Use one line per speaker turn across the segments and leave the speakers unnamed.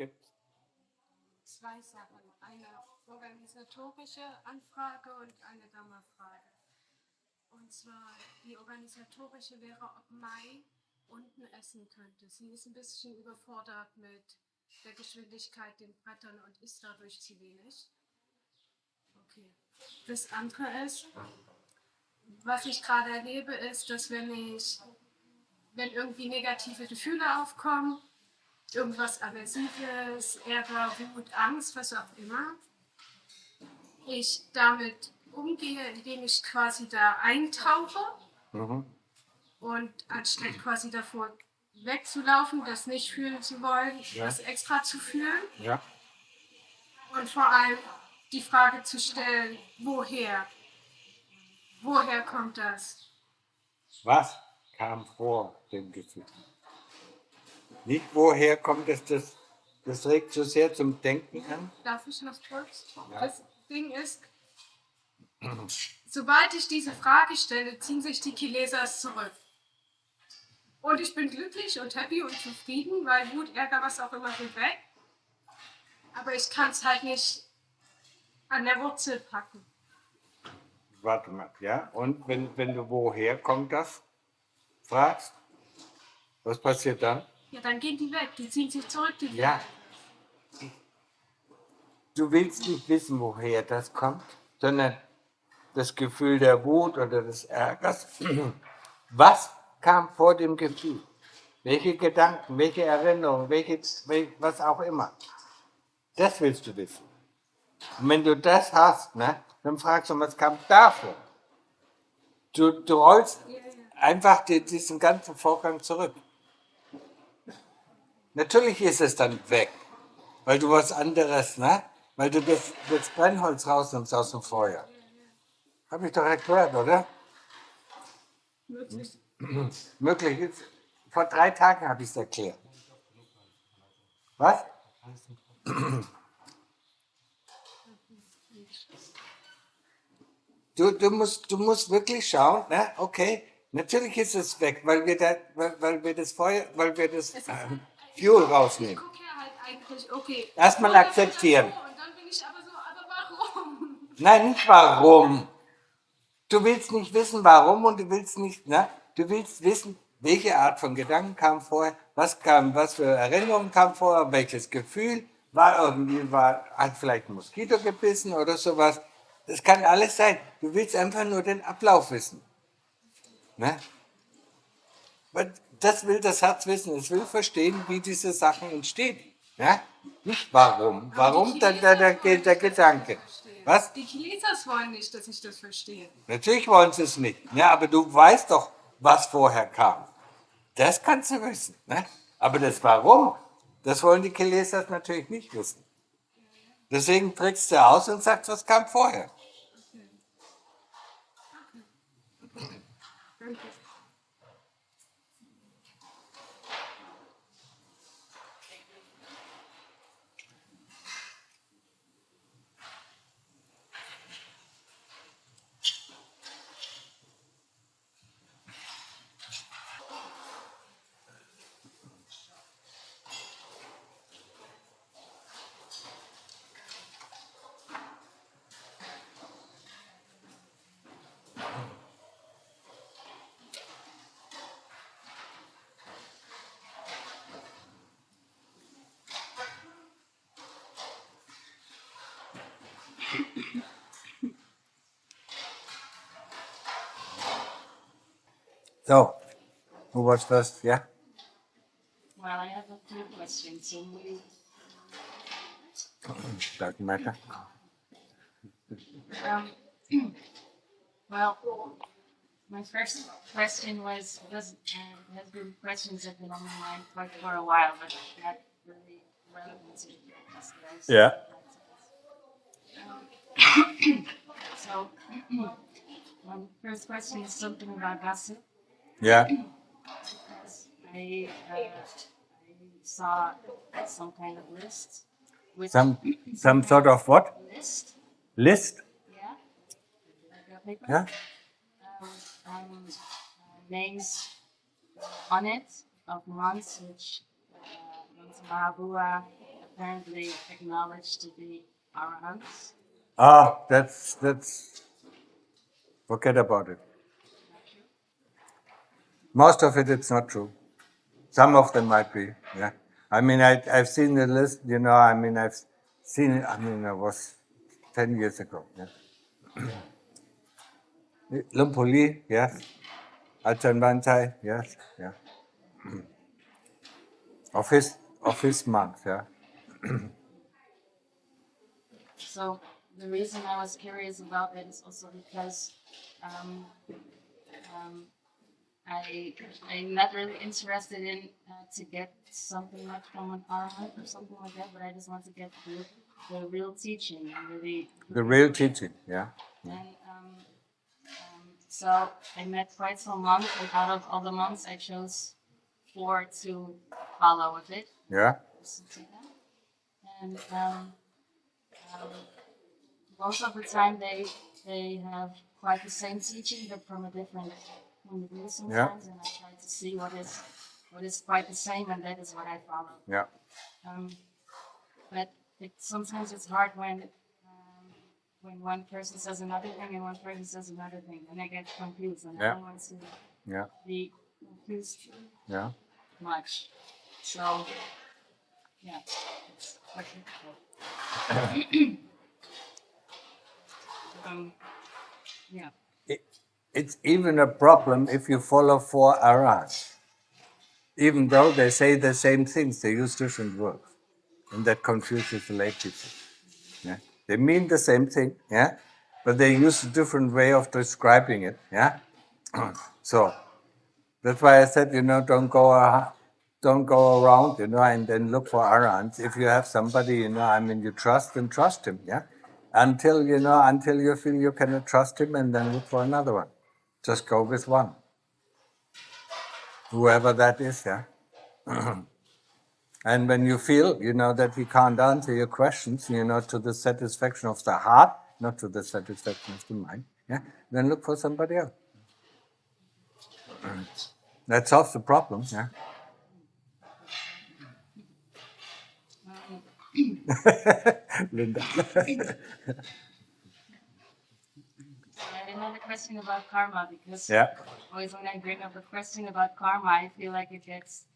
gibt
zwei Sachen. Eine organisatorische Anfrage und eine Dhamma-Frage. Und zwar die organisatorische wäre, ob Mai unten essen könnte. Sie ist ein bisschen überfordert mit der Geschwindigkeit, den Brettern und isst dadurch zu wenig. Okay. Das andere ist, was ich gerade erlebe, ist, dass wenn irgendwie negative Gefühle aufkommen, irgendwas Aggressives, Ärger, Wut, Angst, was auch immer, ich damit umgehe, indem ich quasi da eintauche und anstatt quasi davor wegzulaufen, das nicht fühlen zu wollen, das extra zu fühlen.
Ja.
Und vor allem die Frage zu stellen, woher? Woher kommt das?
Was kam vor dem Gefühl? Nicht woher kommt es, das regt so sehr zum Denken an.
Darf ich noch kurz? Ja. Das Ding ist, sobald ich diese Frage stelle, ziehen sich die Kilesas zurück. Und ich bin glücklich und happy und zufrieden, weil Wut, Ärger, was auch immer sind weg. Aber ich kann es halt nicht an der Wurzel packen.
Warte mal, ja? Und wenn du woher kommt das fragst, was passiert dann?
Ja, dann gehen die weg, die ziehen sich zurück, die
Ja. Du willst nicht wissen, woher das kommt, sondern das Gefühl der Wut oder des Ärgers. Was kam vor dem Gefühl? Welche Gedanken, welche Erinnerungen, was auch immer. Das willst du wissen. Und wenn du das hast, ne, dann fragst du, was kam davor? Du rollst einfach diesen ganzen Vorgang zurück. Natürlich ist es dann weg, weil du was anderes, ne? Weil du das Brennholz rausnimmst aus dem Feuer. Habe ich doch erklärt, oder?
Möglich.
Möglich ist. Vor 3 Tagen habe ich es erklärt. Was? Du musst wirklich schauen, ne? Okay, natürlich ist es weg, weil wir das Fuel rausnehmen.
Ich gucke ja halt eigentlich, okay.
Erstmal akzeptieren.
Und dann bin ich aber so, aber warum?
Nein, nicht warum. Du willst nicht wissen, warum, und du willst nicht, ne? Du willst wissen, welche Art von Gedanken kam vorher, was für Erinnerungen kam vorher, welches Gefühl, hat vielleicht ein Moskito gebissen oder sowas. Das kann alles sein. Du willst einfach nur den Ablauf wissen. Ne? Das will das Herz wissen. Es will verstehen, wie diese Sachen entstehen. Ja? Nicht warum. Warum der Gedanke. Was?
Die Kilesas wollen nicht, dass ich das verstehe.
Natürlich wollen sie es nicht. Ja, aber du weißt doch, was vorher kam. Das kannst du wissen. Ne? Aber das Warum, das wollen die Kilesas natürlich nicht wissen. Deswegen trickst du aus und sagst, was kam vorher.
Danke.
So, who was first? Yeah?
Well, I have a few questions.
Doesn't matter.
Well, my first question has been questions that have been on my mind for a while, but not really relevant to this, guys.
Yeah.
So, my first question is something about gossip.
Yeah.
Because I saw some kind of list. With
Some sort of what?
List.
List?
Yeah. Like a paper.
Yeah.
Names on it of months which Months Mahabua apparently acknowledged to be arahants.
That's forget about it. Most of it's not true. Some of them might be, yeah. I mean, I've seen the list, I mean, I've seen it, I mean, it was 10 years ago, yeah. Lumpoli, yes. Ajahn Banchai, yes, yeah. Of his monks, yeah.
So the reason I was curious about that is also because I'm not really interested in to get something like from an arahant or something like that, but I just want to get the real teaching and really
The real teaching, yeah.
And so I met quite some monks, and out of all the monks, I chose 4 to follow with it.
Yeah.
And most of the time, they have quite the same teaching, but from a different point of view sometimes. And I try to see what is quite the same, and that is what I follow.
Yeah.
But sometimes it's hard when one person says another thing and one person says another thing, and I get confused, and I don't want to be confused too much. So, yeah, it's quite difficult. Yeah.
It's even a problem if you follow 4 arahants. Even though they say the same things, they use different words. And that confuses the lay people. Yeah? They mean the same thing, yeah, but they use a different way of describing it, yeah. So that's why I said, don't go around, and then look for arahants. If you have somebody, I mean, you trust, then trust him, yeah. Until you feel you cannot trust him, and then look for another one. Just go with one, whoever that is, yeah. And when you feel, that he can't answer your questions, to the satisfaction of the heart, not to the satisfaction of the mind, yeah, then look for somebody else. That solves the problem, yeah. Linda.
I had another question about karma, because
Yeah.
always when I bring up a question about karma, I feel like it gets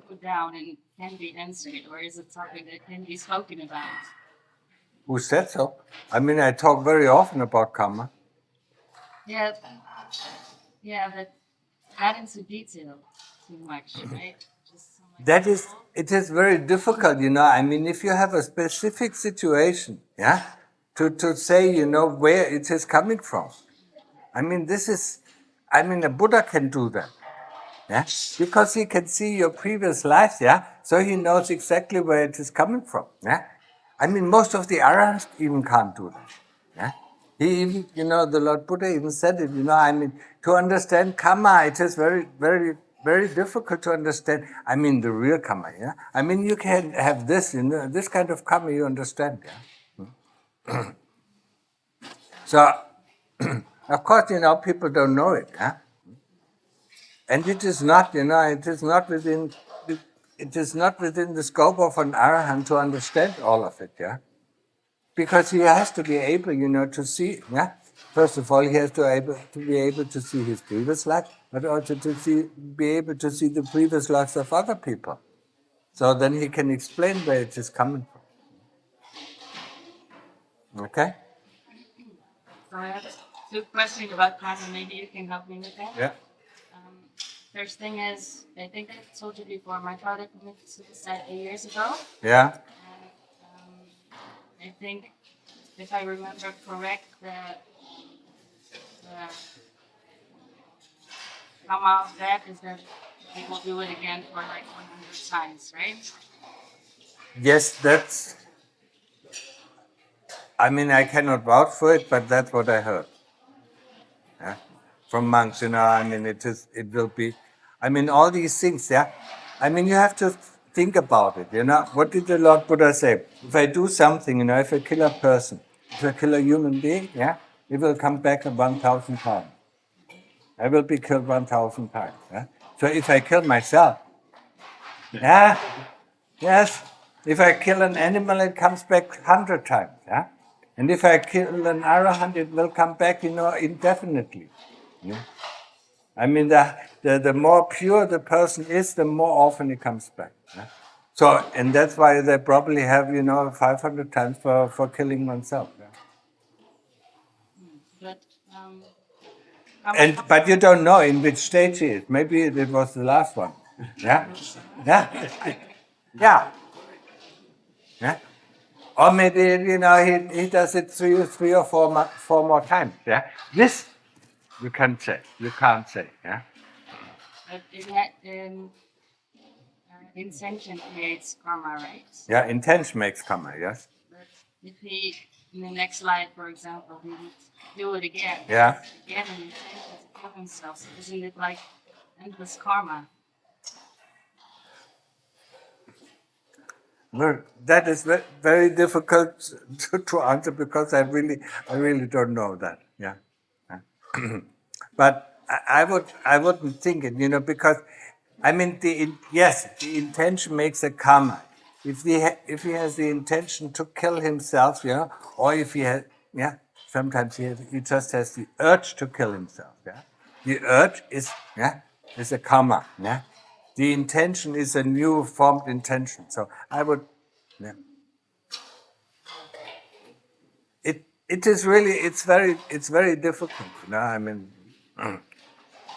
put down and can be answered, or is it something that can be spoken about?
Who said so? I mean, I talk very often about karma.
Yeah, but not into detail too much, right? Just some
It is very difficult, I mean, if you have a specific situation, yeah, to say, where it is coming from. I mean, a Buddha can do that. Yeah, because he can see your previous lives, yeah, so he knows exactly where it is coming from. Yeah, I mean, most of the arahants even can't do that. Yeah, he even, the Lord Buddha even said it. I mean, to understand karma, it is very, very, very difficult to understand. I mean, the real karma. Yeah, I mean, you can have this, this kind of karma you understand. Yeah. So, of course, people don't know it. Yeah. And it is not, it is not within the scope of an arahant to understand all of it, yeah. Because he has to be able, to see, yeah. First of all, he has to be able to see his previous life, but also be able to see the previous lives of other people. So then he can explain where it is coming from. Okay.
So I have 2 questions about karma. Maybe you can help me with that.
Yeah.
First thing is, I think I told you before, my father committed suicide 8 years ago.
Yeah.
And I think, if I remember correct, the karma of that is that he will do it again for like 100 times, right?
Yes, I mean, I cannot vouch for it, but that's what I heard. Yeah? From monks, I mean, it will be, I mean, all these things, yeah. I mean, you have to think about it, What did the Lord Buddha say? If I do something, if I kill a person, if I kill a human being, yeah, it will come back 1,000 times. I will be killed 1,000 times. Yeah? So if I kill myself, yeah, yes, If I kill an animal, it comes back 100 times. Yeah? And if I kill an arahant, it will come back, indefinitely. Yeah? I mean, the more pure the person is, the more often it comes back. Yeah? So, and that's why they probably have, 500 times for killing oneself. Yeah? But you don't know in which stage he is. Maybe it was the last one. Yeah? Yeah? Yeah. Yeah? Or maybe, he does it three or four more times. Yeah? This you can't say. You can't say. Yeah?
But intention creates karma, right?
Yeah, intention makes karma, yes.
But if he, in the next life, for example, he would do it again.
Yeah.
Again, in intention to kill himself. So isn't it like endless karma?
Well, that is very difficult to answer because I really don't know that. Yeah. But I wouldn't think it, because I mean the intention makes a karma. If he has the intention to kill himself, or if he has, sometimes he just has the urge to kill himself. Yeah, the urge is a karma. Yeah, the intention is a new formed intention. So I would, yeah. It is really it's very difficult. I mean,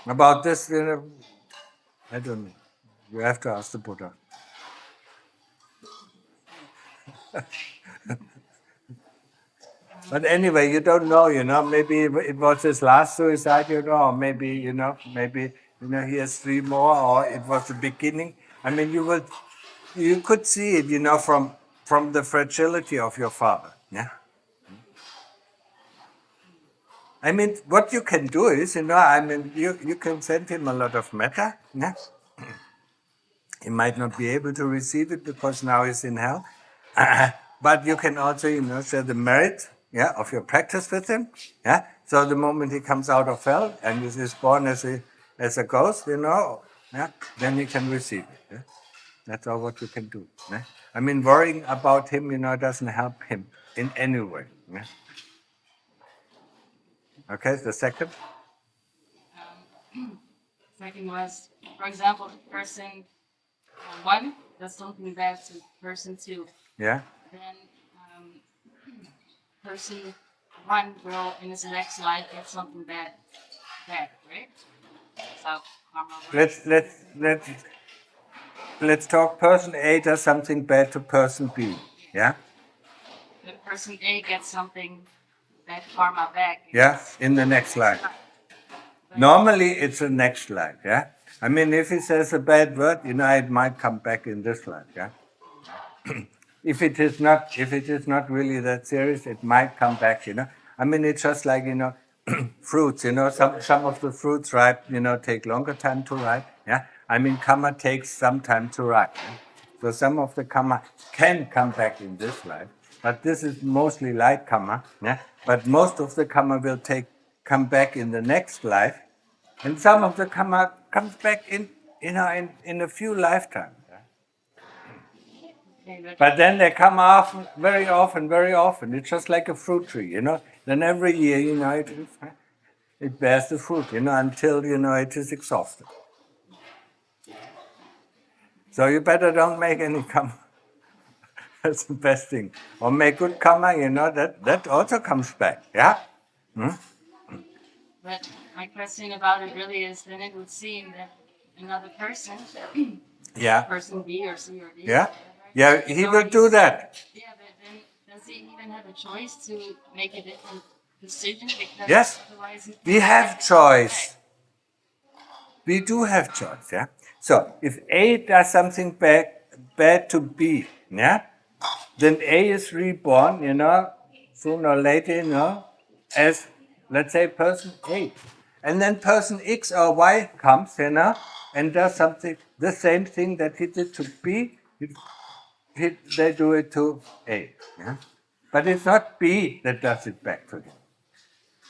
about this, I don't know. You have to ask the Buddha. But anyway, you don't know, maybe it was his last suicide, or maybe, maybe, he has three more, or it was the beginning. I mean, you could see it, from the fragility of your father, yeah? I mean, what you can do is, you can send him a lot of metta, yeah? He might not be able to receive it because now he's in hell. But you can also, share the merit, of your practice with him. Yeah. So the moment he comes out of hell and is born as a ghost, then he can receive it. Yeah? That's all what you can do. Yeah? I mean, worrying about him, doesn't help him in any way. Yeah? Okay, the second?
Second was, for example, person one does something bad to person two.
Yeah.
Then person one will in his next life get something bad, right? So karma works.
Let's talk. Person A does something bad to person B. Yeah.
Then person A gets something bad karma back.
In the next life. Normally, it's the next life. Yeah. I mean, if he says a bad word, it might come back in this life. Yeah. If it is not really that serious, it might come back. I mean, it's just like fruits. Some of the fruits ripe. Take longer time to ripe. Yeah. I mean, karma takes some time to ripe. Yeah? So some of the karma can come back in this life, but this is mostly light karma. Yeah. But most of the karma will come back in the next life, and some of the karma comes back in a few lifetimes. But then they come often, very often. It's just like a fruit tree, Then every year, it bears the fruit, until, it is exhausted. So you better don't make any karma. That's the best thing. Or make good karma, that also comes back, yeah?
But my question about it really is, then it would seem that another person, person B or C or D,
he will do that.
Yeah, but then does he even have a choice to make a different decision? Because
yes,
otherwise
we have choice. We do have choice, yeah? So if A does something bad to B, yeah? Then A is reborn, sooner or later, as, let's say, person A. And then person X or Y comes, and does something, the same thing that he did to B, they do it to A. Yeah? But it's not B that does it back to him.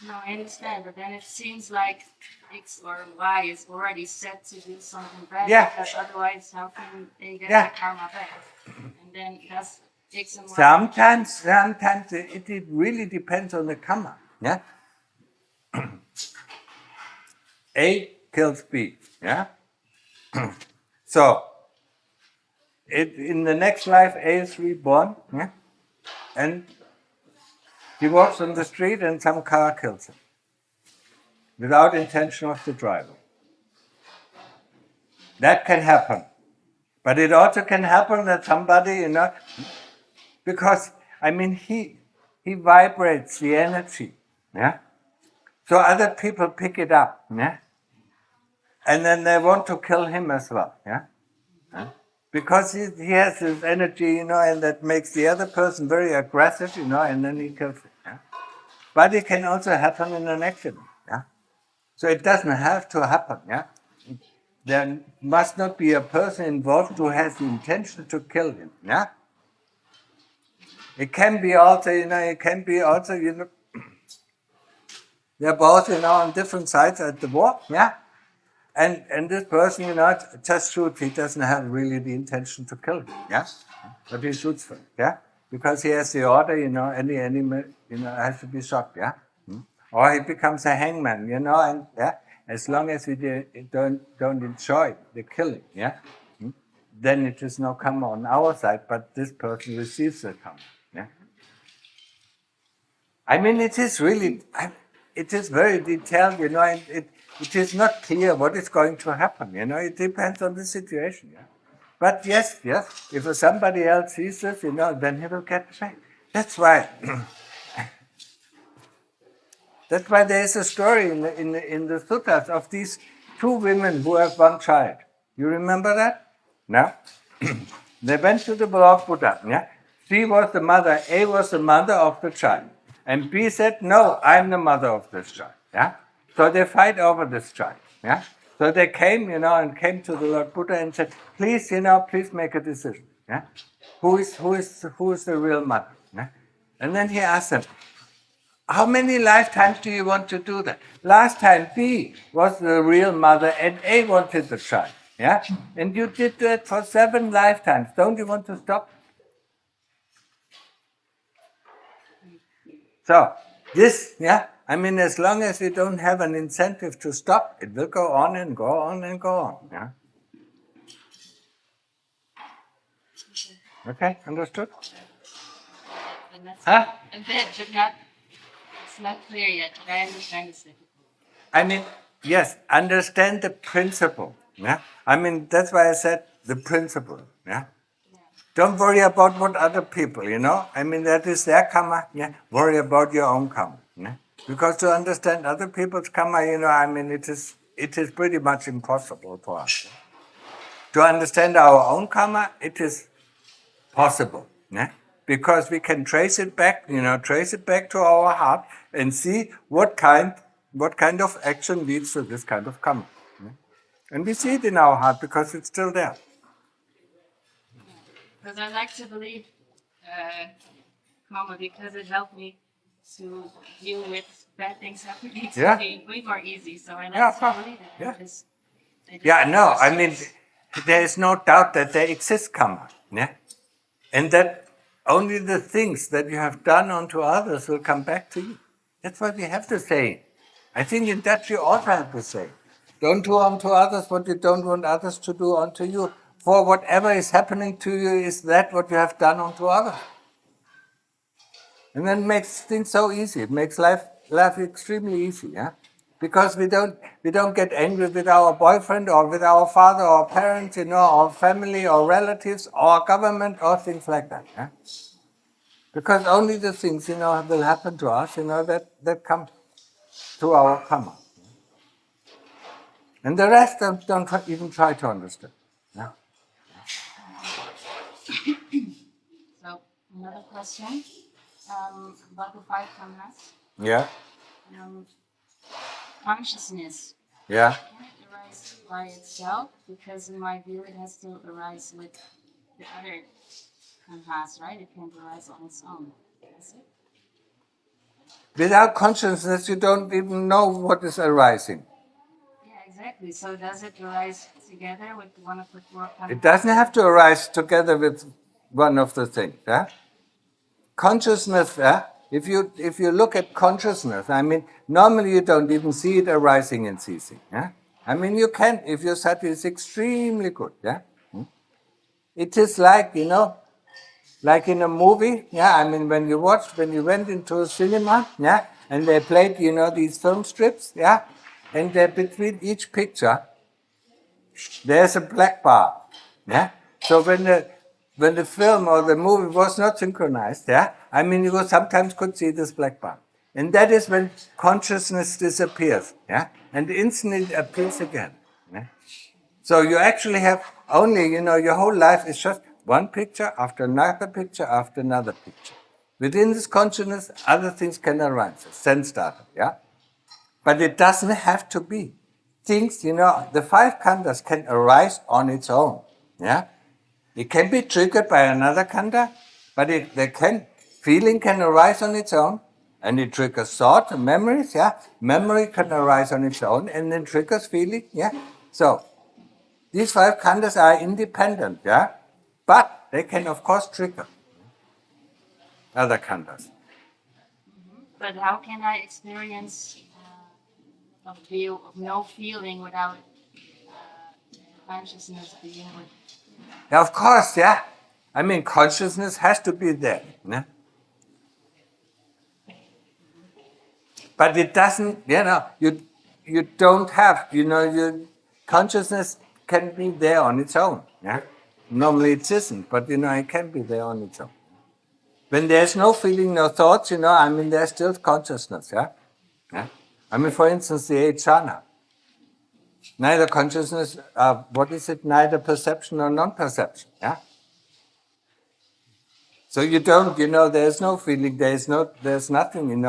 No, I understand, but then it seems like X or Y is already set to do something bad, because otherwise how can they get their karma back? And And then that's X and Y.
Sometimes it really depends on the karma. Yeah. A kills B. Yeah. So in the next life, A is reborn. Yeah. And he walks on the street and some car kills him without intention of the driver. That can happen. But it also can happen that somebody, because, he vibrates the energy, yeah? So other people pick it up, yeah? And then they want to kill him as well, yeah? Because he has his energy, and that makes the other person very aggressive, and then he kills him, yeah? But it can also happen in an accident, yeah? So it doesn't have to happen, yeah? There must not be a person involved who has the intention to kill him, yeah? It can be also, they're both, on different sides at the war, yeah? And this person, just shoots, he doesn't have really the intention to kill him, yeah? But he shoots for it, yeah? Because he has the order, any animal, has to be shot, yeah? Or he becomes a hangman, and yeah, as long as we don't enjoy the killing, yeah, then it is no karma on our side, but this person receives the karma, yeah. It is really, it is very detailed, and it is not clear what is going to happen, it depends on the situation, yeah. But yes, if somebody else sees this, then he will get back. That's why. That's why there is a story in the suttas of these two women who have one child. You remember that? No? They went to the Lord Buddha. Yeah? C was the mother, A was the mother of the child. And B said, no, I'm the mother of this child. Yeah? So they fight over this child. Yeah? So they came, and came to the Lord Buddha and said, please, please make a decision. Yeah? Who is the real mother? Yeah? And then he asked them, how many lifetimes do you want to do that? Last time B was the real mother and A wanted the child. Yeah? And you did that for 7 lifetimes. Don't you want to stop? So, this, as long as we don't have an incentive to stop, it will go on and go on and go on. Yeah? Okay, understood? Huh?
It's not clear yet, but I understand this.
Yes, understand the principle. Yeah? That's why I said the principle. Yeah? Don't worry about what other people, that is their karma. Yeah? Worry about your own karma. Yeah? Because to understand other people's karma, it is pretty much impossible for us. To understand our own karma, it is possible. Yeah? Because we can trace it back to our heart and see what kind of action leads to this kind of karma. Yeah? And we see it in our heart because it's still there.
Because I like to believe karma because it helped me to deal with bad things happening to me way more easy. So I like to believe it.
There is no doubt that there exists karma. Yeah? And that only the things that you have done unto others will come back to you. That's what we have to say. I think in that you also have to say. Don't do unto others what you don't want others to do unto you. For whatever is happening to you is that what you have done unto others. And then it makes things so easy. It makes life extremely easy, yeah? Because we don't get angry with our boyfriend or with our father or parents, or family or relatives or government or things like that, yeah? Because only the things, will happen to us, that come to our karma. And the rest don't even try to understand. Yeah?
So, another question about the 5 Khandhas.
Yeah.
Consciousness.
Yeah.
Can it arise by itself? Because in my view, it has to arise with the other Khandhas, right? It can't arise on its own. Is it?
Without consciousness, you don't even know what is arising.
Yeah, exactly. So does it arise together with one of the 4 Khandhas?
It doesn't have to arise together with one of the things. Yeah? Consciousness, if you look at consciousness, I mean, normally you don't even see it arising and ceasing. Yeah? I mean, you can, if your sati is extremely good. Yeah? It is like, like in a movie, yeah, I mean, when you went into a cinema, yeah, and they played, these film strips, yeah, and between each picture, there's a black bar, yeah. So when the film or the movie was not synchronized, yeah, I mean, you sometimes could see this black bar, and that is when consciousness disappears, yeah, and instantly it appears again. Yeah? So you actually have only, your whole life is just one picture after another picture after another picture. Within this consciousness, other things can arise, sense data, yeah. But it doesn't have to be. Things, the 5 khandhas can arise on its own. Yeah? It can be triggered by another khandha, but feeling can arise on its own, and it triggers thought and memories, yeah? Memory can arise on its own and then triggers feeling, yeah? So, these 5 khandhas are independent, yeah? But they can, of course, trigger other khandhas.
But how can I experience a view of no feeling without consciousness being with?
Yeah, of course, yeah. I mean, consciousness has to be there. Yeah? But it doesn't, you don't have, your consciousness can be there on its own. Yeah? Normally it isn't, but, it can be there on its own. When there's no feeling, no thoughts, I mean, there's still consciousness, yeah? Yeah? I mean, for instance, the 8 jhana. Neither consciousness, neither perception or non-perception, yeah? So you don't, there's no feeling, there's nothing,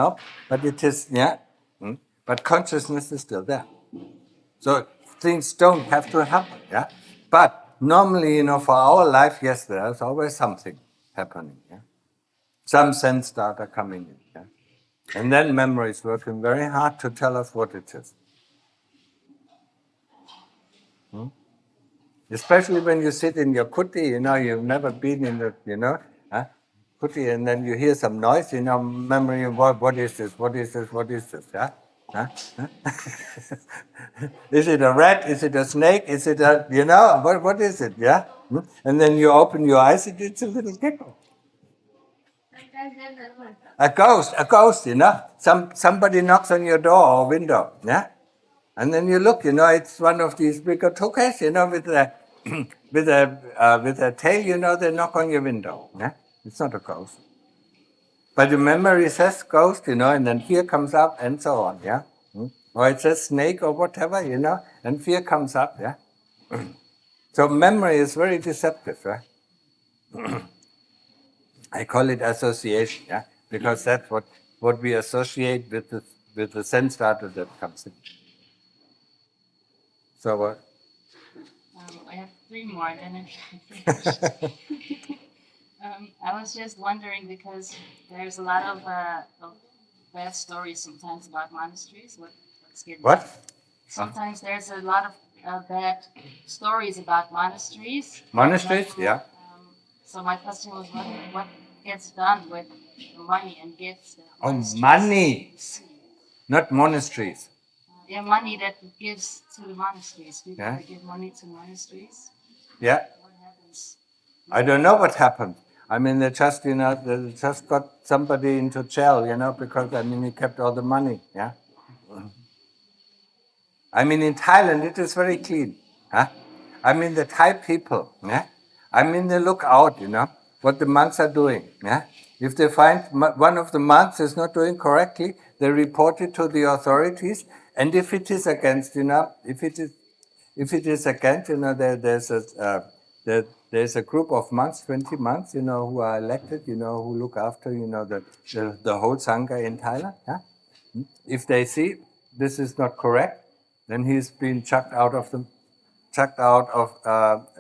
but it is, yeah? But consciousness is still there. So things don't have to happen, yeah? But normally, for our life, yes, there's always something happening, yeah? Some sense data coming in, yeah? And then memory is working very hard to tell us what it is. Especially when you sit in your kuti, you've never been in the, kuti, and then you hear some noise, memory, what is this, what is this, what is this, yeah? Huh? Huh? Is it a rat? Is it a snake? Is it a, what is it, yeah? And then you open your eyes, it's a little gecko. A ghost, Somebody knocks on your door or window, yeah? And then you look, it's one of these bigger tukes, with a with a tail, they knock on your window. Yeah? It's not a ghost. But the memory says ghost, and then fear comes up and so on, yeah? Or it says snake or whatever, and fear comes up, yeah? So memory is very deceptive, right? I call it association, yeah? Because that's what we associate with the sense data that comes in. So what?
I have 3 more, then I'm finished. I was just wondering because there's a lot of bad stories sometimes about monasteries.
What?
Sometimes there's a lot of bad stories about monasteries.
Monasteries, yeah.
So my question was, what gets done with the money and gifts?
Money, not monasteries.
Yeah, money that gives to the monasteries. People that give money to monasteries.
Yeah.
What happens?
I don't know what happened. I mean, they just got somebody into jail, because, he kept all the money, yeah? I mean, in Thailand, it is very clean, huh? I mean, the Thai people, yeah? I mean, they look out, what the monks are doing, yeah? If they find one of the monks is not doing correctly, they report it to the authorities, and if it is against, if it is against, there's a group of monks, 20 monks, who are elected, who look after, the whole Sangha in Thailand. Yeah? If they see this is not correct, then he's been chucked out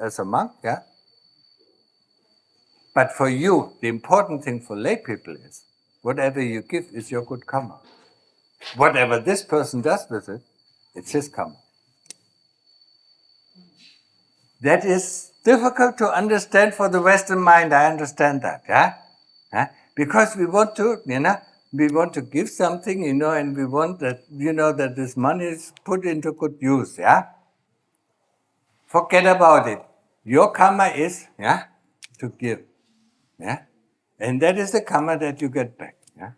as a monk. Yeah. But for you, the important thing for lay people is whatever you give is your good karma. Whatever this person does with it, it's his karma. That is difficult to understand for the Western mind. I understand that, yeah? Huh? Because we want to, we want to give something, and we want that, that this money is put into good use, yeah? Forget about it. Your karma is, to give, yeah? And that is the karma that you get back, yeah?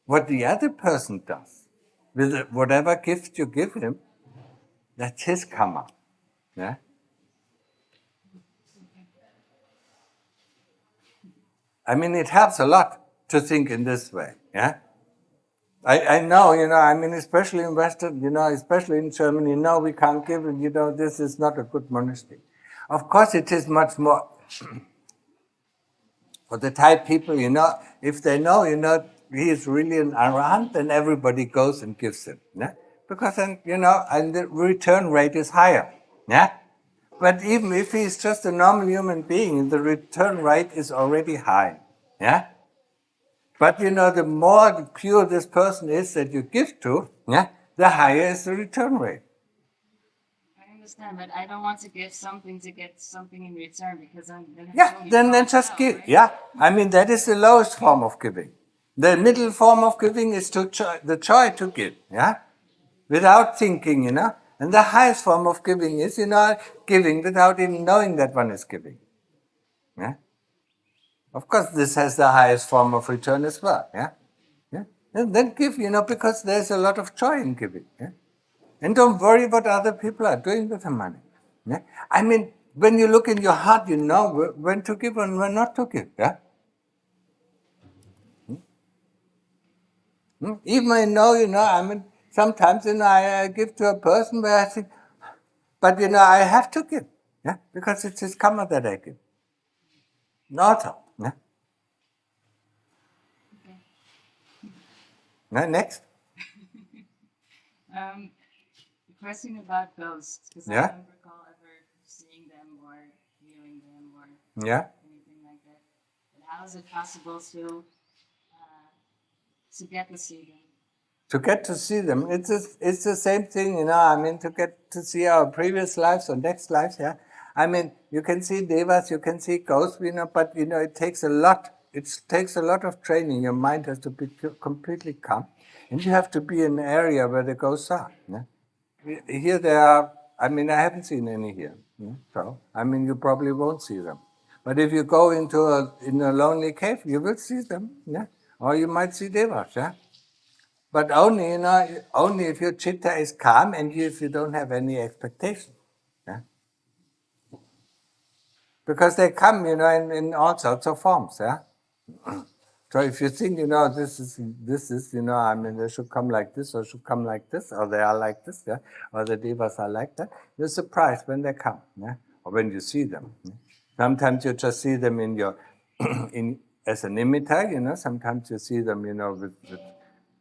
What the other person does, with whatever gift you give him, that's his karma, yeah? I mean, it helps a lot to think in this way, yeah? I know, especially in Western, especially in Germany, no, we can't give it, this is not a good monastery. Of course, it is much more for the Thai people, if they know, he is really an arahant, then everybody goes and gives him, yeah? Because then, and the return rate is higher, yeah? But even if he is just a normal human being, the return rate is already high, yeah? But the more pure this person is that you give to, yeah, the higher is the return rate.
I understand, but I don't want to give something to get something in return because I'm
then just give. Right? Yeah, I mean that is the lowest form of giving. The middle form of giving is the joy to give. Yeah, without thinking, and the highest form of giving is giving without even knowing that one is giving. Yeah. Of course, this has the highest form of return as well. Yeah. Yeah. And then give, because there's a lot of joy in giving. Yeah? And don't worry what other people are doing with the money. Yeah? I mean, when you look in your heart, you know when to give and when not to give. Yeah? Even I know, I mean, sometimes, I give to a person where I think, but, I have to give. Yeah? Because it's his karma that I give. Not all. Yeah?
Okay.
Next.
The question about ghosts, because I
Yeah?
don't recall ever seeing them or hearing them or
Yeah?
anything like that. But how is it possible to get to see them?
To get to see them, it's the same thing, I mean, to get to see our previous lives or next lives, yeah. I mean, you can see devas, you can see ghosts, but it takes a lot. It takes a lot of training. Your mind has to be completely calm, and you have to be in an area where the ghosts are. Yeah? Here there are. I mean, I haven't seen any here, yeah? So I mean, you probably won't see them. But if you go in a lonely cave, you will see them, yeah, or you might see devas, yeah. But only, only if your chitta is calm and if you don't have any expectation. Yeah? Because they come, in all sorts of forms. Yeah? So if you think, this is, I mean, they should come like this, or should come like this, or they are like this, yeah? Or the devas are like that, you're surprised when they come, yeah? Or when you see them. Yeah? Sometimes you just see them in your, as an imiter, sometimes you see them, with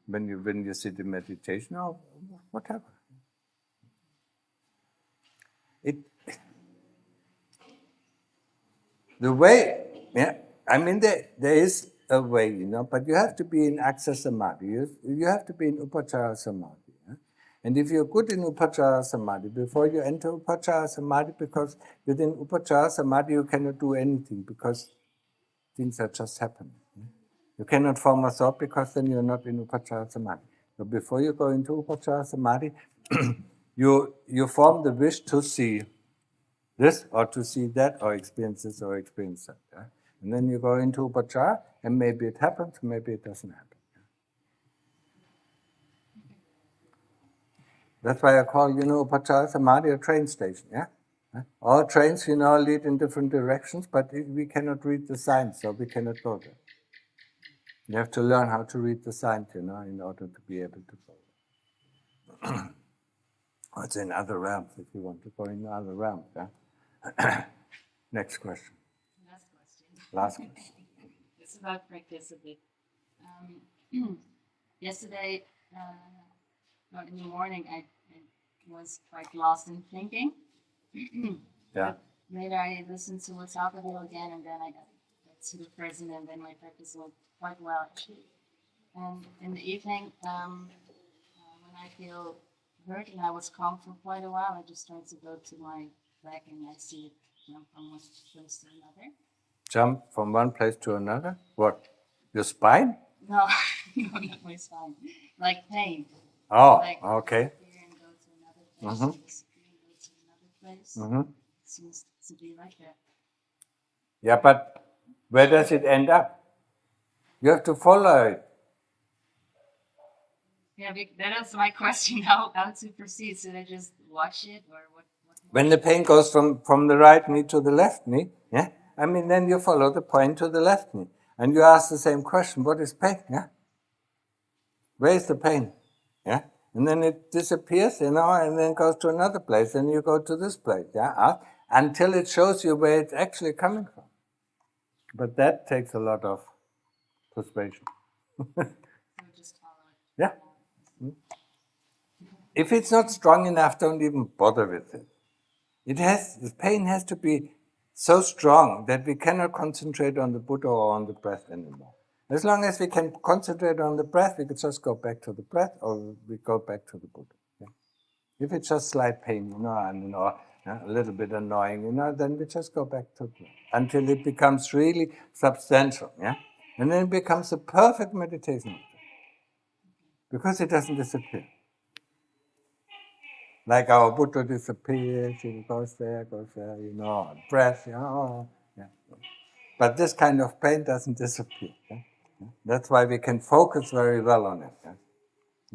when you sit in meditation or whatever. The way, yeah, I mean, there is a way, but you have to be in access samadhi. You have to be in upachara samadhi. Yeah? And if you're good in upachara samadhi, before you enter upachara samadhi, because within upachara samadhi you cannot do anything because things are just happening. Yeah? You cannot form a thought because then you're not in upachara samadhi. So before you go into upachara samadhi, you form the wish to see this or to see that or experience this or experience that. Yeah? And then you go into upachara and maybe it happens, maybe it doesn't happen. That's why I call, upachara samadhi a train station. Yeah? All trains, lead in different directions, but we cannot read the signs, so we cannot go there. You have to learn how to read the signs, in order to be able to go. Or it's in other realms if you want to go in other realms. Yeah? Next question. Last question.
It's about practice a bit. Yesterday, in the morning, I was quite lost in thinking.
Yeah.
But later I listened to what's out video again, and then I got to the present, and then my practice went quite well. And in the evening, when I feel hurt and I was calm for quite a while, I just started to go to my leg and I see it jump from one place to another.
Jump from one place to another? What? Your spine?
No, no, not my spine. Like pain.
Oh,
Like
okay.
disappear and go to another place, and disappear and go to another place. It seems to be like that.
Yeah, but where does it end up? You have to follow it.
Yeah, that is my question. How to proceed? Should I just watch it, or what?
When the pain goes from the right knee to the left knee, yeah, I mean, then you follow the point to the left knee, and you ask the same question: what is pain? Yeah, where is the pain? Yeah, and then it disappears, and then goes to another place, and you go to this place, yeah, until it shows you where it's actually coming from. But that takes a lot of persuasion.
So just follow it.
Yeah. If it's not strong enough, don't even bother with it. The pain has to be so strong that we cannot concentrate on the Buddha or on the breath anymore. As long as we can concentrate on the breath, we can just go back to the breath, or we go back to the Buddha. Yeah? If it's just slight pain, and a little bit annoying, then we just go back to it until it becomes really substantial. Yeah, and then it becomes a perfect meditation because it doesn't disappear. Like our Buddha disappears, he goes there, breath, yeah. But this kind of pain doesn't disappear. Yeah? That's why we can focus very well on it. Yeah?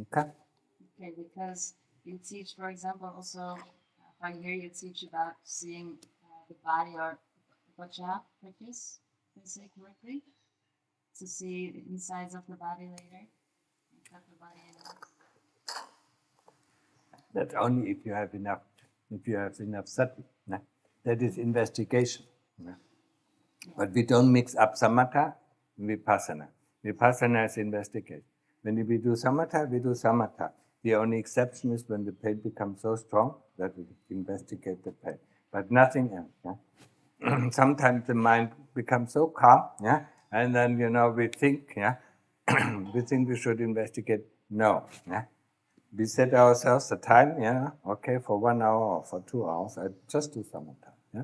Okay?
Okay, because you teach, for example, also, if I hear you teach about seeing the body, or practice, if I say correctly, to see the insides of the body later, and cut the body in half.
That's only if you have enough sati. Yeah? That is investigation. Yeah? But we don't mix up samatha and vipassana. Vipassana is investigation. When we do samatha, we do samatha. The only exception is when the pain becomes so strong that we investigate the pain. But nothing else. Yeah? Sometimes the mind becomes so calm, yeah, and then we think, yeah, we think we should investigate. No, yeah. We set ourselves a time, yeah, okay, for 1 hour or for 2 hours, I just do samatha. Yeah?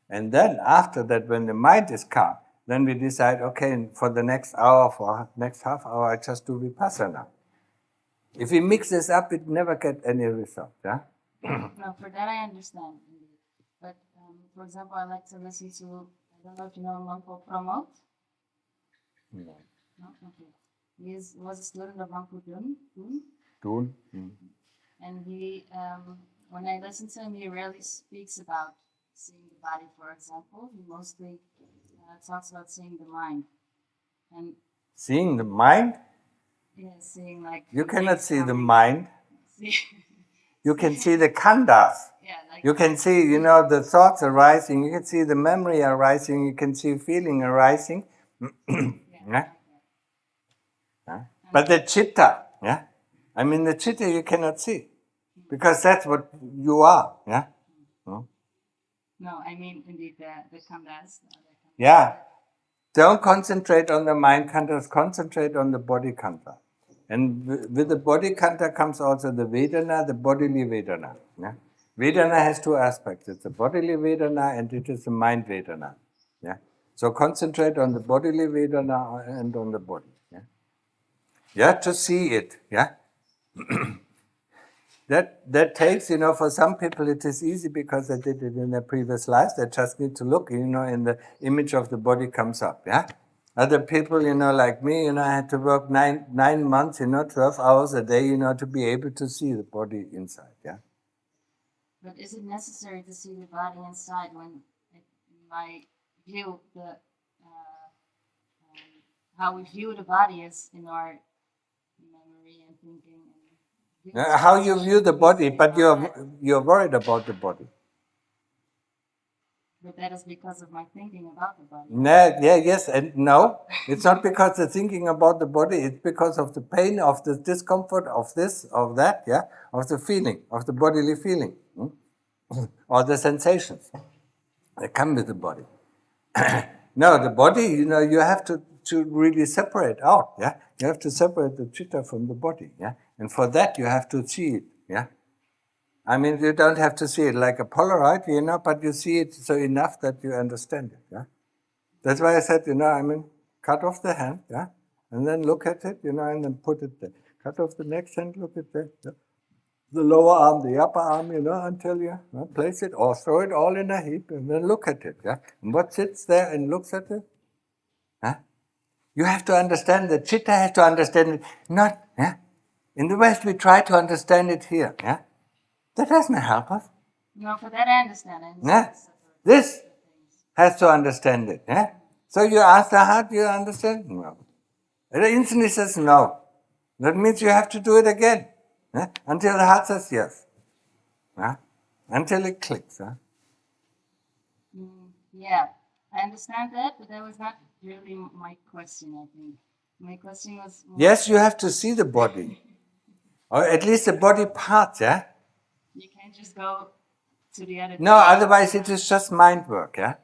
And then after that, when the mind is calm, then we decide, okay, for the next hour, for next half hour, I just do vipassana. If we mix this up, it never get any result. Yeah.
No, for that I understand. But for example, I like to listen to, I don't know if you know a monk called Pramod.
No.
No, okay. He was a student of Monk Dun.
Dun.
And he, when I listen to him, he rarely speaks about seeing the body, for example. He mostly talks about seeing the mind. And
seeing the mind?
Yeah, seeing like...
You cannot see the mind. You can see the Khandhas.
Yeah, like
you can see, the thoughts arising. You can see the memory arising. You can see feeling arising. Yeah? Yeah? But the chitta, yeah? I mean, the chitta you cannot see. Because that's what you are, yeah?
No, I mean, indeed, the Khandhas.
Yeah. Don't concentrate on the mind khandhas, concentrate on the body khandha. And with the body khandha comes also the Vedana, the bodily Vedana. Yeah? Vedana has two aspects. It's a bodily Vedana and it is a mind Vedana. Yeah? So concentrate on the bodily Vedana and on the body. Yeah? You have to see it. Yeah? That takes, for some people it is easy because they did it in their previous lives. They just need to look, and the image of the body comes up, yeah? Other people, like me, I had to work nine months, 12 hours a day, to be able to see the body inside, yeah?
But is it necessary to see the body inside when, in my view, how we view the body is in our memory and thinking?
How you view the body, but you're worried about the body.
But that is because of my thinking about the body.
Yes, and no. It's not because of thinking about the body. It's because of the pain, of the discomfort, of this, of that, yeah? Of the feeling, of the bodily feeling. Or the sensations that come with the body. No, the body, you have to really separate out, yeah? You have to separate the chitta from the body, yeah? And for that, you have to see it, yeah? I mean, you don't have to see it like a Polaroid, but you see it so enough that you understand it, yeah? That's why I said, I mean, cut off the hand, yeah? And then look at it, and then put it there. Cut off the next hand, look at that, yeah? The lower arm, the upper arm, until you place it or throw it all in a heap and then look at it, yeah? And what sits there and looks at it? Huh? You have to understand that Chitta has to understand it, not, yeah? In the West, we try to understand it here, yeah? That doesn't help us.
No, for that I understand.
Yeah? This has to understand it, yeah? So you ask the heart, you understand? No. It instantly says no. That means you have to do it again, yeah? Until the heart says yes. Yeah? Until it clicks. Huh?
Yeah, I understand that, but that was not really my question, I think. My question was...
Yes, you have to see the body. Or at least the body parts, yeah?
You can't just go to the other...
No, otherwise it is just mind work, yeah?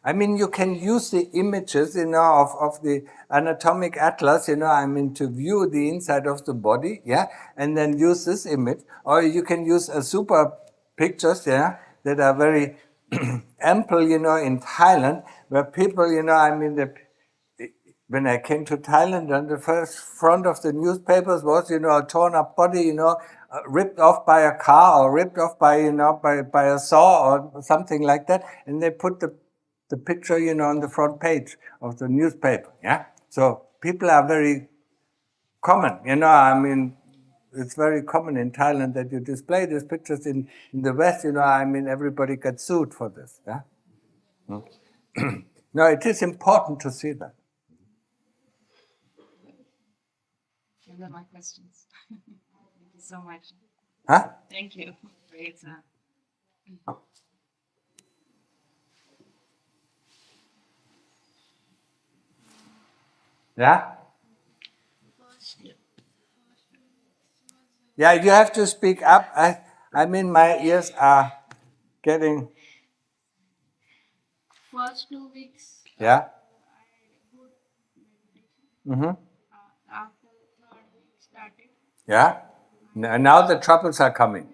I mean, you can use the images, of the anatomic atlas, to view the inside of the body, yeah? And then use this image. Or you can use a super pictures, yeah? That are very ample, in Thailand, where people, when I came to Thailand, and the first front of the newspapers was, a torn up body, ripped off by a car or ripped off by, by a saw or something like that. And they put the picture, on the front page of the newspaper, yeah? So people are very common, it's very common in Thailand that you display these pictures in the West, everybody gets sued for this, yeah? No, it is important to see that.
Those are my questions. Thank you so much.
Huh?
Thank you for your time.
Yeah? Yeah, you have to speak up. I mean, my ears are getting...
First 2 weeks,
Yeah?
I had good meditation.
Mm-hmm.
After 3rd week started,
Yeah? Now the troubles are coming.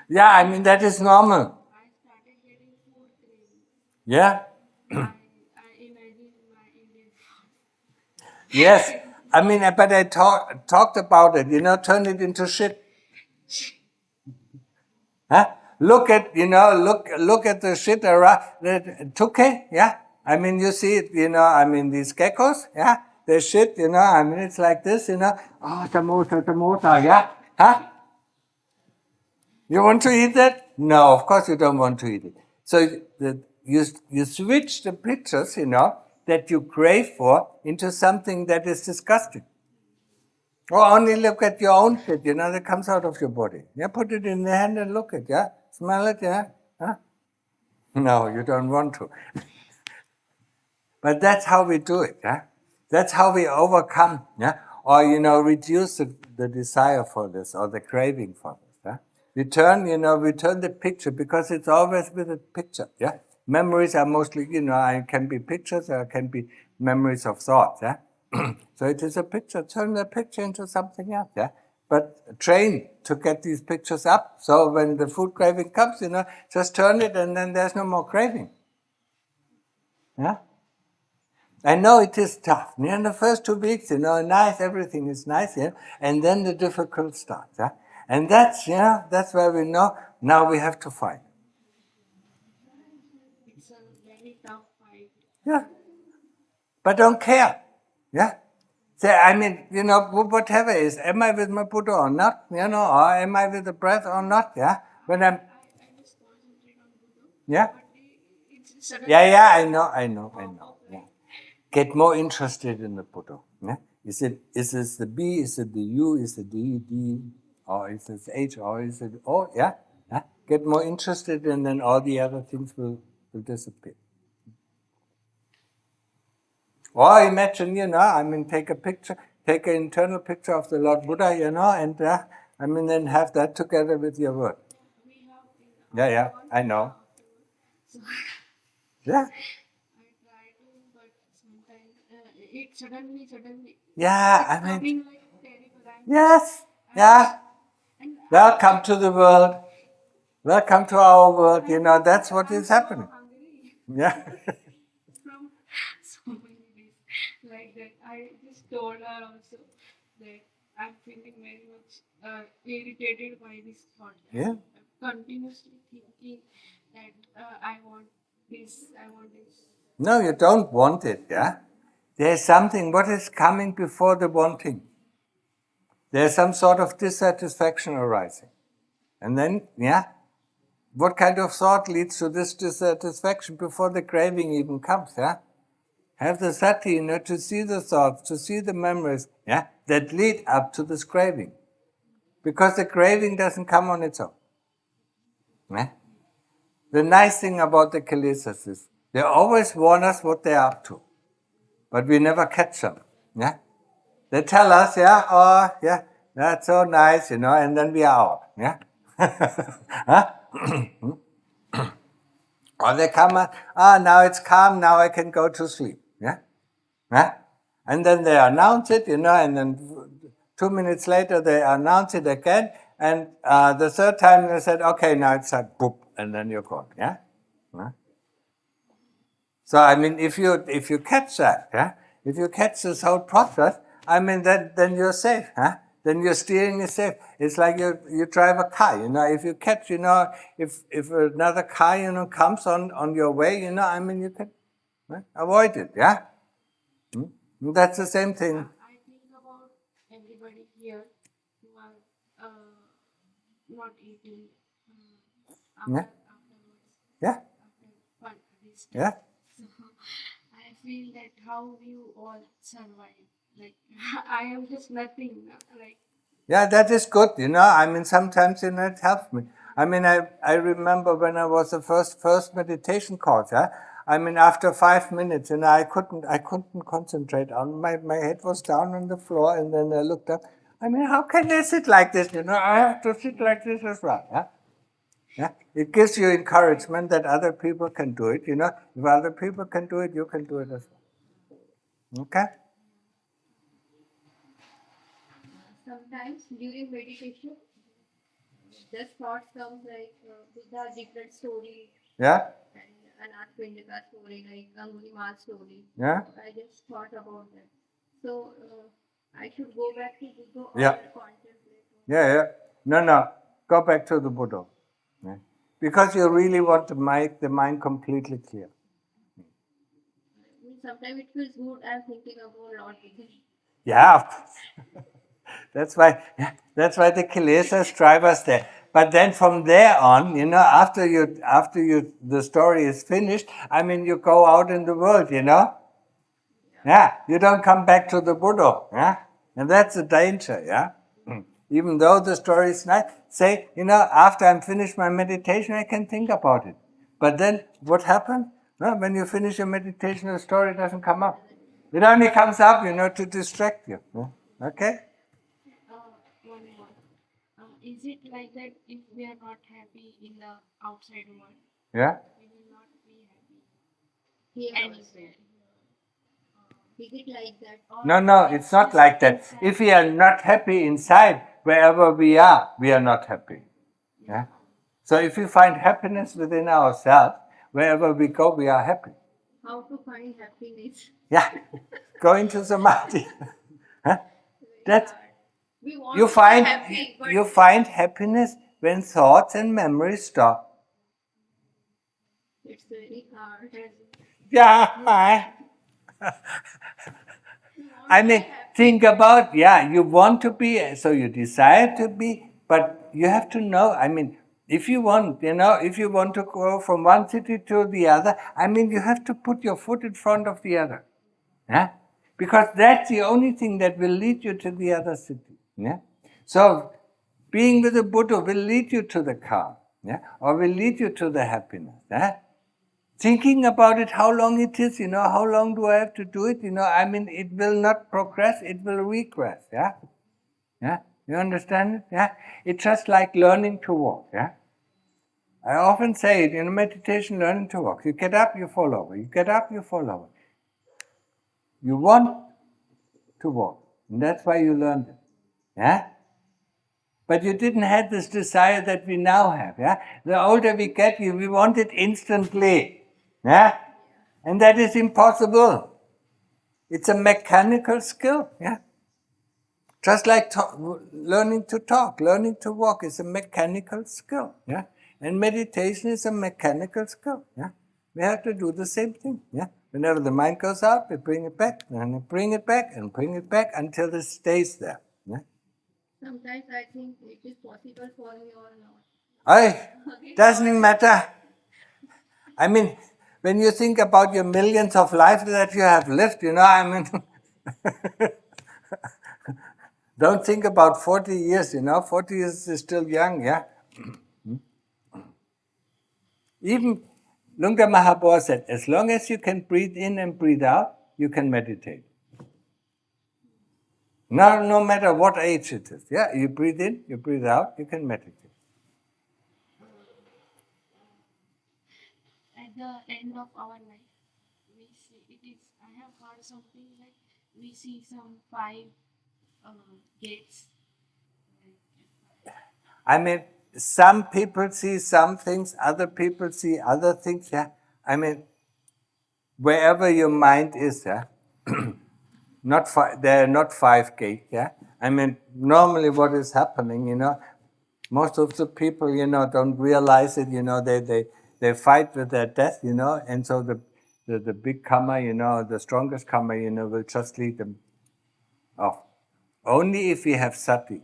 Yeah, I mean, that is normal.
I started getting food cravings.
Yeah?
I imagined my Indian food.
Yes. I mean, but I talked about it, turn it into shit. Huh? Look at, look at the shit around. It's okay, yeah? I mean, you see it, these geckos, yeah? They shit, it's like this, Oh, tomato, yeah? Huh? You want to eat that? No, of course you don't want to eat it. So you switch the pictures, that you crave for into something that is disgusting. Or only look at your own shit, that comes out of your body. Yeah, put it in the hand and look at it, yeah? Smell it, yeah? Huh? No, you don't want to. But that's how we do it, yeah? That's how we overcome, yeah? Or, reduce the desire for this or the craving for this, yeah? We turn the picture, because it's always with a picture, yeah? Memories are mostly, it can be pictures or it can be memories of thoughts, yeah? So it is a picture. Turn the picture into something else, yeah? But train to get these pictures up. So when the food craving comes, just turn it and then there's no more craving. Yeah? I know it is tough. In the first 2 weeks, nice, everything is nice, yeah? And then the difficult starts, yeah? And that's where we know now we have to fight.
It's a very tough fight.
Yeah. But don't care. Yeah. Say, I mean, whatever it is, am I with my Buddha or not? Or am I with the breath or not? Yeah. When I'm...
I just concentrate on Buddha.
Yeah.
But it's suddenly...
Yeah, I know. Yeah. Get more interested in the Buddha. Yeah? Is this the B? Is it the U? Is it the D? Or is it H? Or is it O? Yeah? Get more interested, and then all the other things will disappear. Or imagine, take a picture, take an internal picture of the Lord Buddha, and then have that together with your word.
We have
Yeah, I know.
So
Yeah.
I try to, but sometimes it suddenly.
Yeah,
It's coming like terrible.
Yes. Yeah.
And
welcome to the world. Welcome to our world. That's what is happening. Yeah.
From so many days like that. I just told her also that I'm feeling very much irritated by this thought.
Yeah.
I'm continuously thinking that I want this, I want this.
No, you don't want it, yeah? There's something, what is coming before the wanting? There's some sort of dissatisfaction arising. And then, yeah, what kind of thought leads to this dissatisfaction before the craving even comes, yeah? Have the sati, to see the thoughts, to see the memories, yeah, that lead up to this craving. Because the craving doesn't come on its own. Yeah? The nice thing about the kilesas is they always warn us what they're up to, but we never catch them. Yeah? They tell us, yeah, oh, yeah, that's so nice, and then we are out. Yeah? Huh? Or they come out, now it's calm, now I can go to sleep. Yeah? Huh? And then they announce it, and then 2 minutes later they announce it again, and the third time they said, okay, now it's like boop, and then you're gone. Yeah? Huh? So I mean, if you catch that, yeah, if you catch this whole process, I mean, then you're safe, huh? Then your steering is safe. It's like you drive a car, If you catch, if another car, comes on your way, I mean, you can avoid it, yeah. That's the same thing.
I think about everybody here who are not eating afterwards.
Yeah.
After this.
Yeah.
So I feel that how you all survive. Like I am just nothing. Like.
Yeah, that is good, I mean, sometimes, it helps me. I mean, I remember when I was the first meditation course, yeah? I mean, after 5 minutes, I couldn't concentrate on my head was down on the floor, and then I looked up. I mean, how can I sit like this? I have to sit like this as well. Yeah, yeah. It gives you encouragement that other people can do it. If other people can do it, you can do it as well. Okay.
Sometimes during meditation, the thoughts come like Buddha different story.
Yeah.
And Anathapindika story, like Angulimal story.
Yeah.
I just thought about that. So I should go back to Buddha or
Yeah.
contemplate.
Yeah. No. Go back to the Buddha. Yeah. Because you really want to make the mind completely clear.
Sometimes it feels good. I'm thinking about Lord Buddha.
Yeah, of course. That's why the kilesas drive us there. But then from there on, after the story is finished, I mean, you go out in the world, Yeah, you don't come back to the Buddha, yeah? And that's the danger, yeah? Even though the story is nice, say, after I'm finished my meditation, I can think about it. But then what happens? Well, when you finish your meditation, the story doesn't come up. It only comes up, to distract you. Yeah? Okay?
One more. Is it like that if we are not happy in the outside world,
Yeah?
we will not be happy anywhere? Is it like that?
No, it's not like that. If we are not happy inside, wherever we are not happy. Yeah? So if we find happiness within ourselves, wherever we go, we are happy.
How to find happiness?
Yeah, go into samadhi. Huh? That
We want
you
to
find
be happy, but
you find happiness when thoughts and memories stop.
It's very hard.
Yeah, I mean, think about, you want to be, so you desire to be, but you have to know, I mean, if you want to go from one city to the other, I mean, you have to put your foot in front of the other. Yeah? Because that's the only thing that will lead you to the other city. Yeah? So, being with the Buddha will lead you to the calm, or will lead you to the happiness. Yeah? Thinking about it, how long it is, how long do I have to do it, I mean, it will not progress, it will regress, yeah? Yeah? You understand it? Yeah? It's just like learning to walk, yeah? I often say it, meditation, learning to walk. You get up, you fall over. You get up, you fall over. You want to walk, and that's why you learned it, yeah? But you didn't have this desire that we now have. Yeah? The older we get, we want it instantly. Yeah? And that is impossible. It's a mechanical skill. Yeah? Just like learning to talk, learning to walk is a mechanical skill. Yeah? And meditation is a mechanical skill. Yeah? We have to do the same thing. Yeah? Whenever the mind goes out, we bring it back, and we bring it back, and bring it back until it stays there. Yeah?
Sometimes I think it is possible for me or not.
Doesn't matter. I mean, when you think about your millions of lives that you have lived, I mean, don't think about 40 years, 40 years is still young, yeah? Even Lunga Mahabodhi said, as long as you can breathe in and breathe out, you can meditate. No matter what age it is, yeah? You breathe in, you breathe out, you can meditate.
At the end of our life, we see it is. I have heard something like we see some 5 gates.
I mean, some people see some things, other people see other things, yeah? I mean, wherever your mind is, yeah? There are not 5 gates, yeah? I mean, normally what is happening, most of the people, don't realize it, they fight with their death, and so the big karma, the strongest karma, will just lead them off. Only if we have sati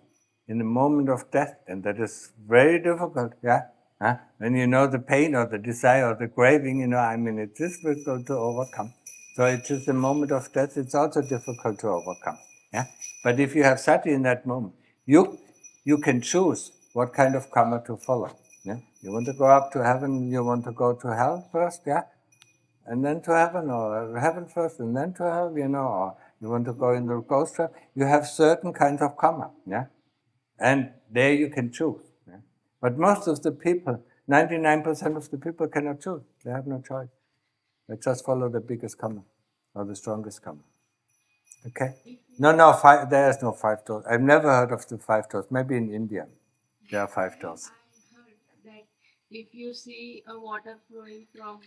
in the moment of death, and that is very difficult, yeah? Huh? When you know the pain or the desire or the craving, I mean, it is difficult to overcome. So it is the moment of death, it's also difficult to overcome, yeah? But if you have sati in that moment, you can choose what kind of karma to follow, yeah? You want to go up to heaven, you want to go to hell first, yeah? And then to heaven, or heaven first and then to hell, or you want to go in the ghost trap, you have certain kinds of karma, yeah? And there you can choose. Yeah? But most of the people, 99% of the people cannot choose. They have no choice. They just follow the biggest karma, or the strongest karma. Okay? No, there is no 5 doors. I've never heard of the 5 doors. Maybe in India, there are 5 doors.
I heard that if you see a water flowing from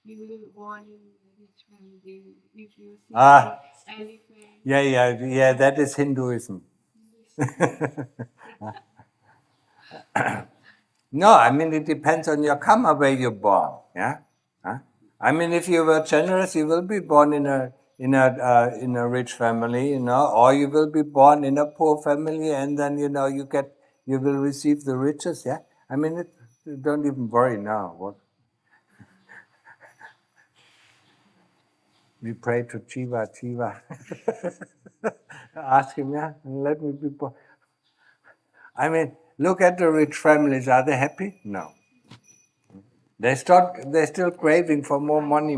you will born in rich family. If you see elephant.
Yeah, that is Hinduism. No, I mean, it depends on your karma where you're born. Yeah, huh? I mean, if you were generous, you will be born in a rich family, or you will be born in a poor family, and then you will receive the riches. Yeah, I mean, don't even worry now. What we pray to Chiva. Ask him, yeah, and let me be born. I mean, look at the rich families. Are they happy? No. They're still craving for more money.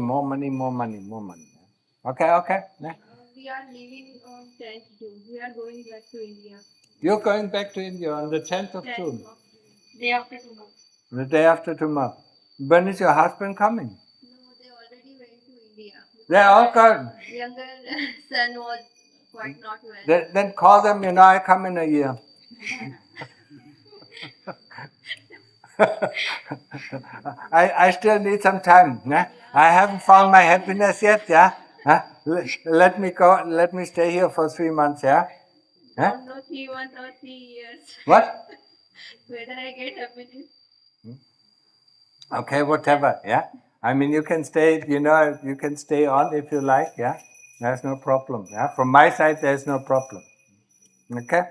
Okay? Yeah.
We are leaving on 10th June. We are going back to India.
You're going back to India on the 10th of June?
Day after tomorrow.
The day after tomorrow. When is your husband coming?
No, they already went to India.
They're all gone.
Younger son was quite not well.
Then call them, I come in a year. I still need some time. Yeah? I haven't found my happiness yet. Yeah? Huh? Let me go. Let me stay here for 3 months. Yeah? Huh?
Don't know 3 months or 3 years.
What?
Whether I get happiness.
Okay, whatever. Yeah? I mean, you can stay, you can stay on if you like. Yeah? There's no problem. Yeah? From my side, there's no problem. Okay?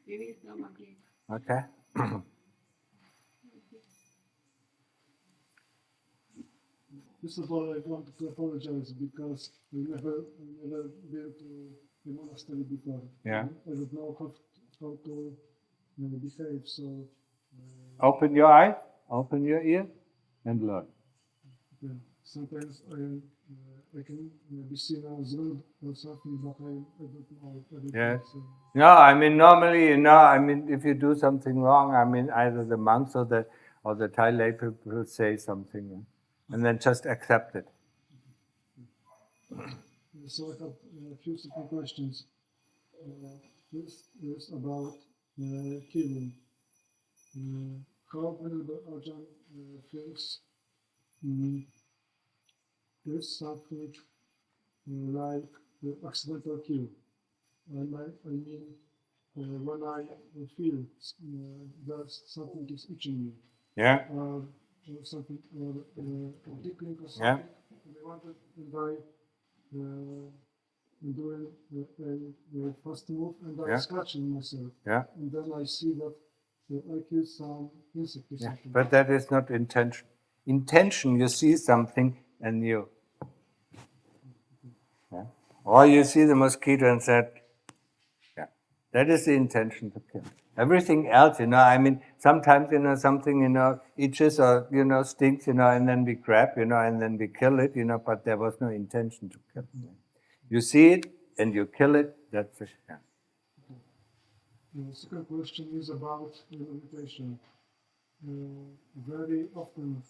We will come again.
Okay.
First of all, I want to apologize because I never been to the monastery before.
Yeah.
I don't know how to behave. So
open your eyes, open your ears, and learn.
yeah, sometimes I can be seen as rude or something, but I don't know.
Yes. No, I mean normally, I mean if you do something wrong, I mean either the monks or the Thai lay people will say something, and then just accept it.
So I have a few simple questions. this is about killing. How Venerable Ajahn thinks is something like accidental kill. And I mean, when I feel that something is itching me,
Yeah.
or something, or tickling or something,
Yeah.
and I wanted, and I doing a fast move, and I'm
Yeah.
scratching myself,
Yeah.
and then I see that I kill some insect or
Yeah.
something.
But that is not intention. Intention, you see something and you, yeah. Or you see the mosquito and said, yeah, that is the intention to kill. Everything else, I mean, sometimes, something, itches or, stinks, and then we grab, and then we kill it, but there was no intention to kill it. You see it and you kill it, that's it. Yeah.
The second question is about meditation. Very often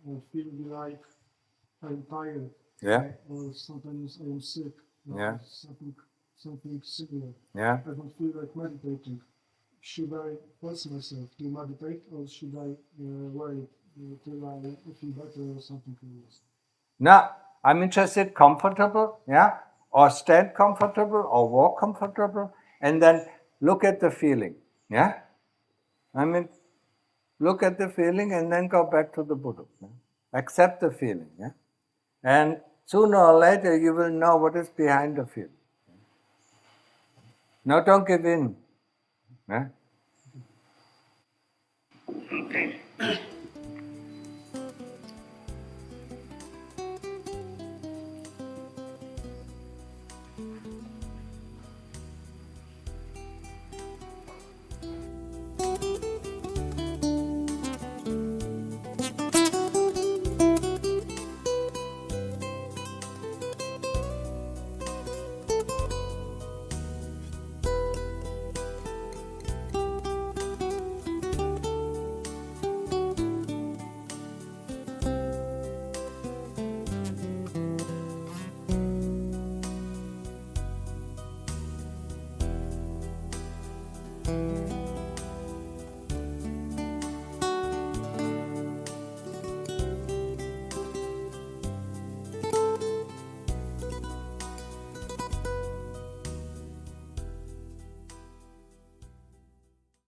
I feel like I'm tired,
Yeah.
or sometimes I'm sick,
Yeah.
something similar.
Yeah.
I don't feel like meditating. Should I force myself to meditate, or should I wait till I feel better or something like this?
No, I'm interested comfortable, yeah, or stand comfortable or walk comfortable, and then look at the feeling, yeah. I mean, look at the feeling and then go back to the Buddha. Yeah? Accept the feeling, yeah, and sooner or later you will know what is behind the feeling. No, don't give in. Yeah?